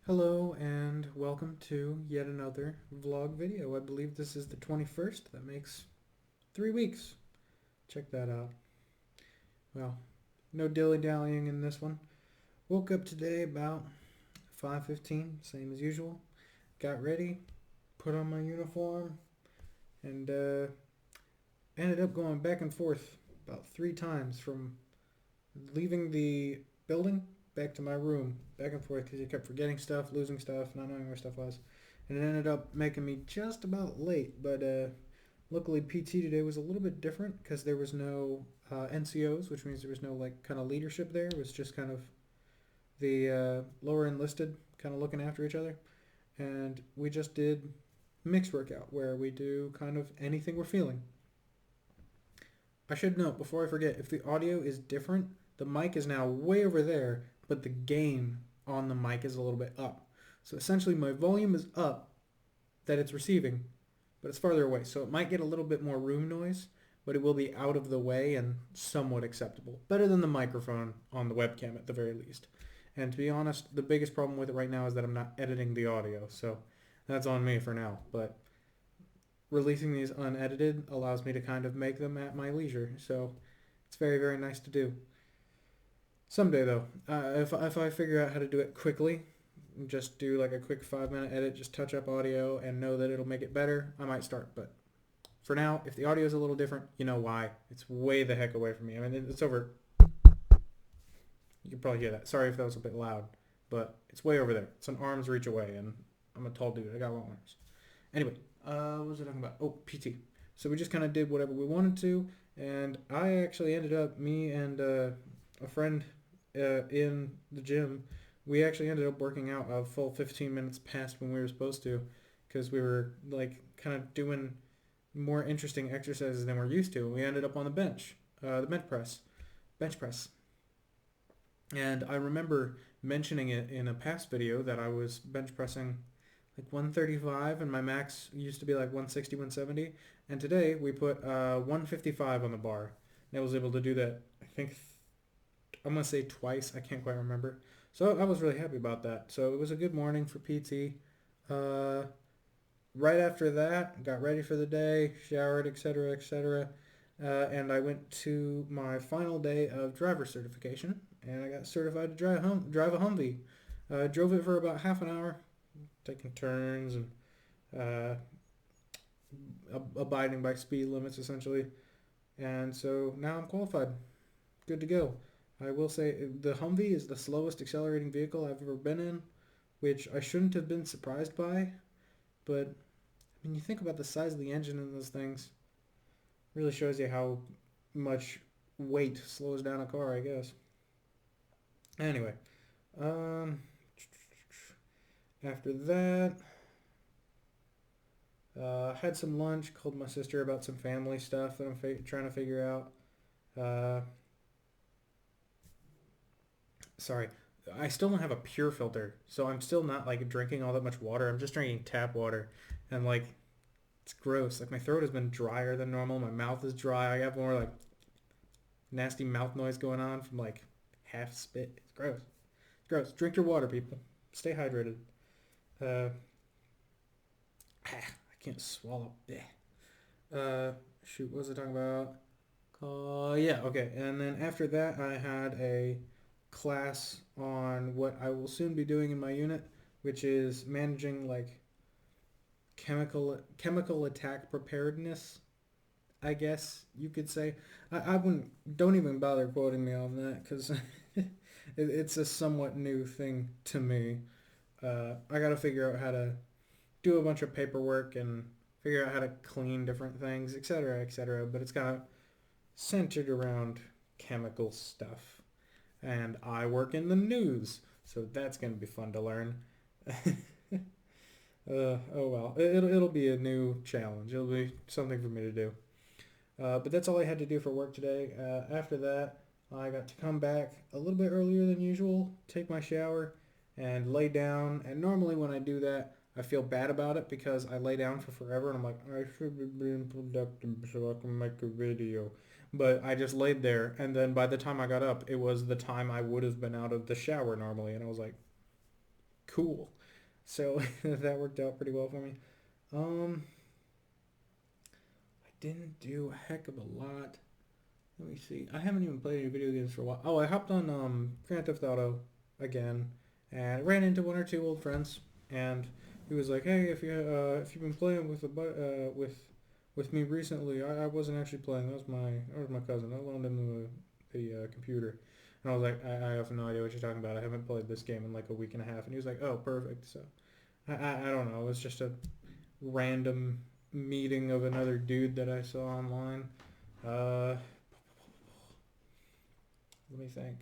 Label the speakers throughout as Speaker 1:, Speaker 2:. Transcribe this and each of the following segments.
Speaker 1: Hello and welcome to yet another vlog video. I believe this is the 21st. That makes 3 weeks. Check that out. Well, no dilly-dallying in this one. Woke up today about 5:15, same as usual. Got ready, put on my uniform, and ended up going back and forth about 3 times from leaving the building back to my room, back and forth because he kept forgetting stuff, losing stuff, not knowing where stuff was. And it ended up making me just about late, but luckily PT today was a little bit different because there was no NCOs, which means there was no like kind of leadership there. It was just kind of the lower enlisted kind of looking after each other. And we just did mixed workout where we do kind of anything we're feeling. I should note before I forget, if the audio is different, the mic is now way over there, but the gain on the mic is a little bit up. So essentially my volume is up that it's receiving, but it's farther away. So it might get a little bit more room noise, but it will be out of the way and somewhat acceptable. Better than the microphone on the webcam at the very least. And to be honest, the biggest problem with it right now is that I'm not editing the audio. So that's on me for now. But releasing these unedited allows me to kind of make them at my leisure. So it's very, very nice to do. Someday though, if I figure out how to do it quickly, just do like a quick 5 minute edit, just touch up audio and know that it'll make it better, I might start. But for now, if the audio is a little different, you know why. It's way the heck away from me. I mean, it's over. You can probably hear that. Sorry if that was a bit loud, but it's way over there. It's an arm's reach away, and I'm a tall dude. I got long arms. Anyway, what was I talking about? Oh, PT. So we just kind of did whatever we wanted to, and I actually ended up, me and a friend in the gym, we actually ended up working out a full 15 minutes past when we were supposed to, because we were like kind of doing more interesting exercises than we're used to. We ended up on the bench, the bench press. And I remember mentioning it in a past video that I was bench pressing like 135 and my max used to be like 160, 170. And today we put 155 on the bar. And I was able to do that, I think, I'm going to say twice. I can't quite remember. So I was really happy about that. So it was a good morning for PT. Right after that, got ready for the day, showered, etc., etc. And I went to my final day of driver certification, and I got certified to drive a Humvee. Drove it for about half an hour, taking turns and abiding by speed limits, essentially. And so now I'm qualified. Good to go. I will say the Humvee is the slowest accelerating vehicle I've ever been in, which I shouldn't have been surprised by, but I mean, you think about the size of the engine in those things, really shows you how much weight slows down a car, I guess. Anyway, um, after that, had some lunch, called my sister about some family stuff that I'm trying to figure out. Sorry, I still don't have a pure filter, so I'm still not like drinking all that much water. I'm just drinking tap water, and like it's gross. Like my throat has been drier than normal. My mouth is dry. I have more like nasty mouth noise going on from like half spit. It's gross. It's gross. Drink your water, people. Stay hydrated. Uh, I can't swallow. Shoot, what was I talking about? Yeah, okay. And then after that, I had a class on what I will soon be doing in my unit, which is managing like chemical attack preparedness, I guess you could say. I wouldn't, don't even bother quoting me on that because it's a somewhat new thing to me. I got to figure out how to do a bunch of paperwork and figure out how to clean different things, etc., etc. But it's kind of centered around chemical stuff. And I work in the news, so that's going to be fun to learn. Oh well, it'll be a new challenge. It'll be something for me to do. But that's all I had to do for work today. After that, I got to come back a little bit earlier than usual, take my shower, and lay down. And normally when I do that, I feel bad about it because I lay down for forever and I'm like, I should be being productive so I can make a video. But I just laid there, and then by the time I got up, it was the time I would have been out of the shower normally, and I was like, cool. So that worked out pretty well for me. Um, I didn't do a heck of a lot. Let me see. I haven't even played any video games for a while. Oh, I hopped on Grand Theft Auto again, and ran into one or two old friends, and he was like, "Hey, if you've been playing with me recently, I wasn't actually playing. That was my cousin. I loaned him the computer." And I was like, I have no idea what you're talking about. I haven't played this game in like a week and a half. And he was like, "Oh, perfect." So I don't know. It was just a random meeting of another dude that I saw online. Uh, Let me think.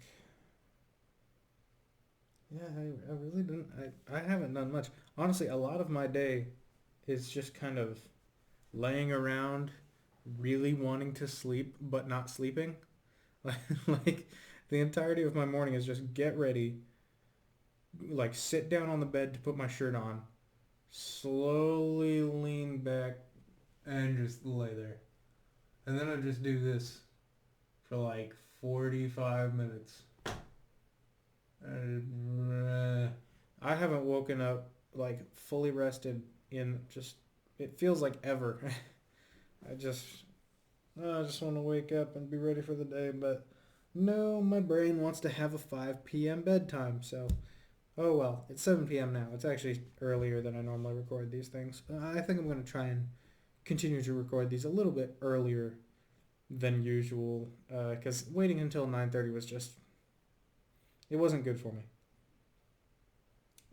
Speaker 1: Yeah, I really didn't. I haven't done much. Honestly, a lot of my day is just kind of laying around, really wanting to sleep, but not sleeping. Like, the entirety of my morning is just get ready, like sit down on the bed to put my shirt on, slowly lean back, and just lay there. And then I just do this for like 45 minutes. I haven't woken up like fully rested in just it feels like ever. I just I just want to wake up and be ready for the day, but no, my brain wants to have a 5 p.m. bedtime. So, oh well, it's 7 p.m. now. It's actually earlier than I normally record these things. I think I'm going to try and continue to record these a little bit earlier than usual because waiting until 9:30 was just it wasn't good for me.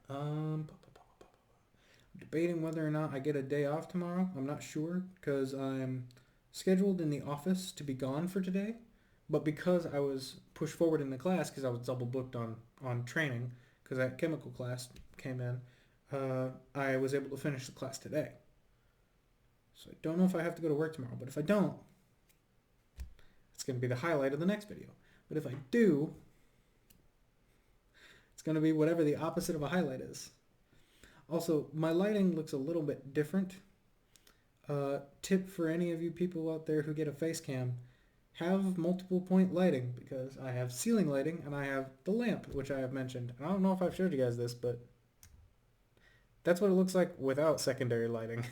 Speaker 1: Um, Debating whether or not I get a day off tomorrow. I'm not sure because I'm scheduled in the office to be gone for today. But because I was pushed forward in the class because I was double booked on training because that chemical class came in, I was able to finish the class today. So I don't know if I have to go to work tomorrow. But if I don't, it's going to be the highlight of the next video. But if I do, it's going to be whatever the opposite of a highlight is. Also, my lighting looks a little bit different. Tip for any of you people out there who get a face cam, have multiple point lighting because I have ceiling lighting and I have the lamp, which I have mentioned. And I don't know if I've showed you guys this, but that's what it looks like without secondary lighting.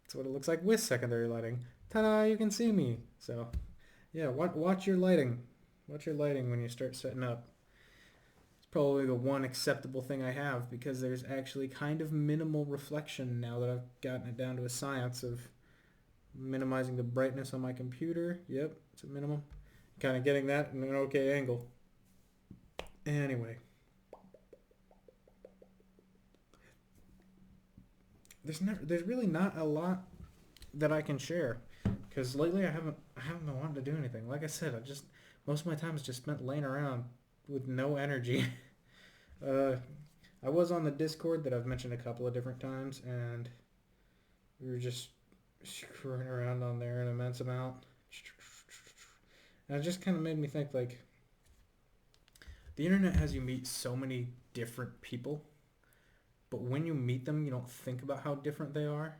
Speaker 1: That's what it looks like with secondary lighting. Ta-da, you can see me. So, yeah, watch your lighting. Watch your lighting when you start setting up. It's probably the one acceptable thing I have because there's actually kind of minimal reflection now that I've gotten it down to a science of minimizing the brightness on my computer. Yep, it's a minimum. Kind of getting that in an okay angle. Anyway, there's really not a lot that I can share because lately I haven't been wanting to do anything. Like I said, I just most of my time is just spent laying around with no energy. uh, I was on the Discord that I've mentioned a couple of different times, and we were just screwing around on there an immense amount. And it just kind of made me think like the internet has you meet so many different people, but when you meet them, you don't think about how different they are.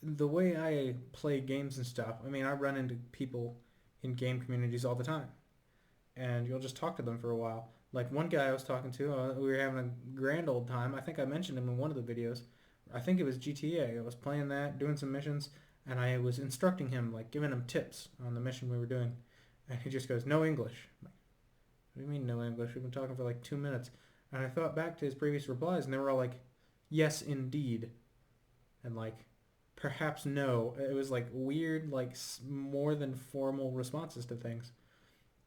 Speaker 1: The way I play games and stuff, I mean, I run into people in game communities all the time, and you'll just talk to them for a while. Like one guy I was talking to, we were having a grand old time. I think I mentioned him in one of the videos. I think it was GTA. I was playing that, doing some missions, and I was instructing him, like giving him tips on the mission we were doing. And he just goes, "No English." I'm like, what do you mean no English? We've been talking for like 2 minutes. And I thought back to his previous replies, and they were all like, "Yes, indeed," and like, "Perhaps no." It was like weird, like more than formal responses to things.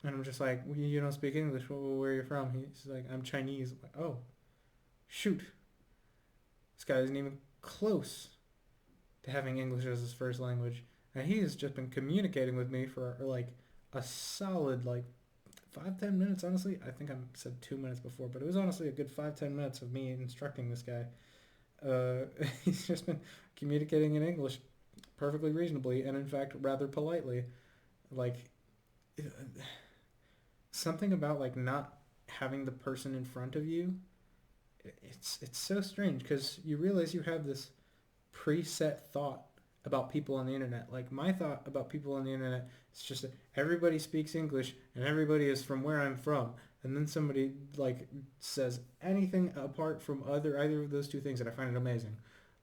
Speaker 1: And I'm just like, well, "You don't speak English. Where are you from?" He's like, "I'm Chinese." I'm like, "Oh, shoot. This guy isn't even close to having English as his first language." And he has just been communicating with me for like a solid like 5-10 minutes. Honestly, I think I said 2 minutes before, but it was honestly a good 5-10 minutes of me instructing this guy. He's just been communicating in English perfectly reasonably, and in fact rather politely. Like something about like not having the person in front of you. It's so strange because you realize you have this preset thought about people on the internet. Like my thought about people on the internet is just that everybody speaks English and everybody is from where I'm from. and then somebody like says anything apart from either of those two things, and I find it amazing.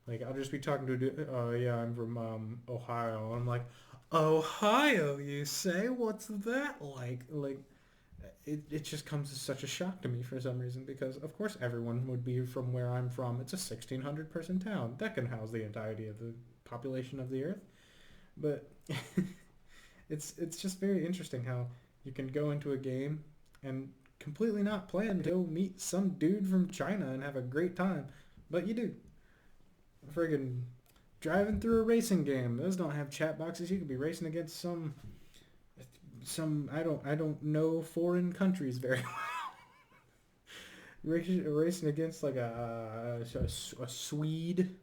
Speaker 1: Like I'll just be talking to a dude, oh yeah, I'm from Ohio. I'm like, Ohio, you say? What's that like? Like it just comes as such a shock to me for some reason because of course everyone would be from where I'm from. It's a 1,600 person town that can house the entirety of the population of the earth. But it's just very interesting how you can go into a game and completely not plan to go meet some dude from China and have a great time, but you do. Friggin' driving through a racing game. Those don't have chat boxes. You could be racing against some I don't know foreign countries very well. Racing against like a Swede,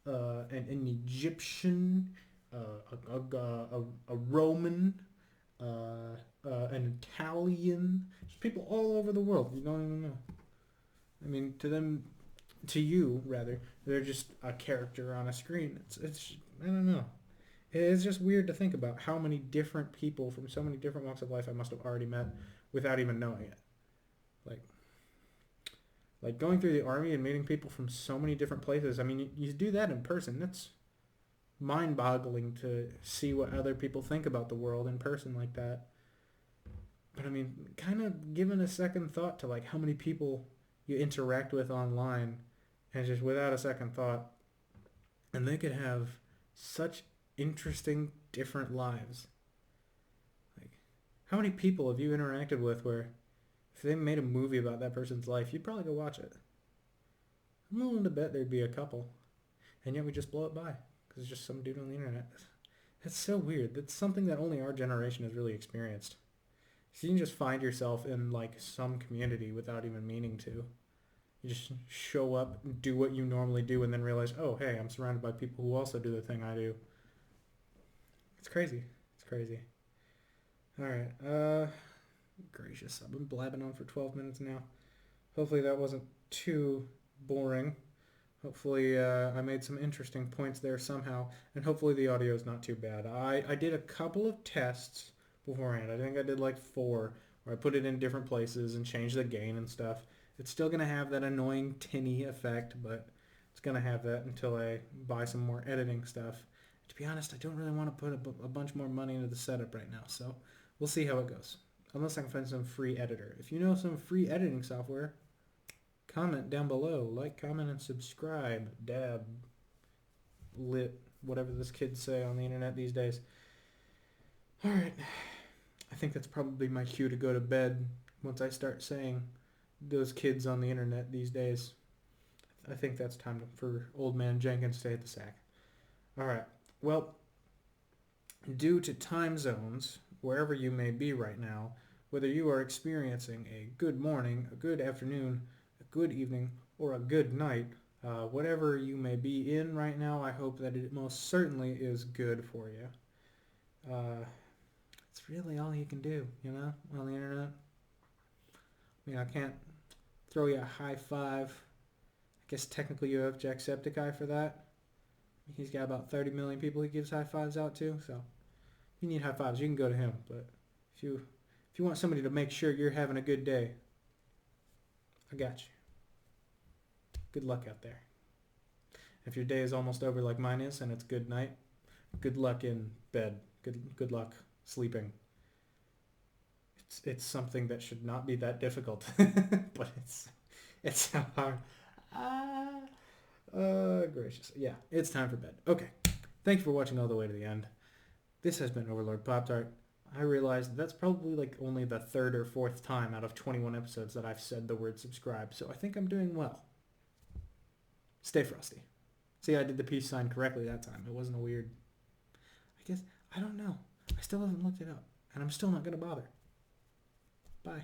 Speaker 1: an Egyptian, a Roman, an Italian. There's people all over the world. You don't even know. I mean, to you rather, they're just a character on a screen. It's I don't know. It's just weird to think about how many different people from so many different walks of life I must have already met without even knowing it. Like going through the army and meeting people from so many different places. I mean, you do that in person. That's mind-boggling to see what other people think about the world in person like that. But I mean, kind of given a second thought to like how many people you interact with online, and just without a second thought, and they could have such interesting different lives. Like, how many people have you interacted with where if they made a movie about that person's life, you'd probably go watch it? I'm willing to bet there'd be a couple, and yet we just blow it by because it's just some dude on the internet. That's so weird. That's something that only our generation has really experienced. So you can just find yourself in like some community without even meaning to. You just show up, do what you normally do, and then realize, oh, hey, I'm surrounded by people who also do the thing I do. It's crazy. It's crazy. All right. Gracious. I've been blabbing on for 12 minutes now. Hopefully that wasn't too boring. Hopefully I made some interesting points there somehow, and hopefully the audio is not too bad. I did a couple of tests beforehand. I think I did like 4, where I put it in different places and changed the gain and stuff. It's still going to have that annoying tinny effect, but it's going to have that until I buy some more editing stuff. To be honest, I don't really want to put a bunch more money into the setup right now, so we'll see how it goes. Unless I can find some free editor. If you know some free editing software, comment down below. Like, comment, and subscribe. Dab. Lit. Whatever those kids say on the internet these days. Alright. I think that's probably my cue to go to bed once I start saying those kids on the internet these days. I think that's time for old man Jenkins to hit the sack. Alright. Well, due to time zones, wherever you may be right now, whether you are experiencing a good morning, a good afternoon, a good evening, or a good night, whatever you may be in right now, I hope that it most certainly is good for you. It's really all you can do, you know, on the internet. I mean, I can't throw you a high five. I guess technically you have Jacksepticeye for that. He's got about 30 million people he gives high fives out to, so if you need high fives, you can go to him. But if you want somebody to make sure you're having a good day, I got you. Good luck out there. If your day is almost over like mine is and it's good night, good luck in bed. Good luck sleeping. It's something that should not be that difficult, but it's so hard. Gracious. Yeah, it's time for bed. Okay. Thank you for watching all the way to the end. This has been Overlord Pop-Tart. I realized that's probably like only the 3rd or 4th time out of 21 episodes that I've said the word subscribe, so I think I'm doing well. Stay frosty. See, I did the peace sign correctly that time. It wasn't a weird... I guess, I don't know. I still haven't looked it up, and I'm still not going to bother. Bye.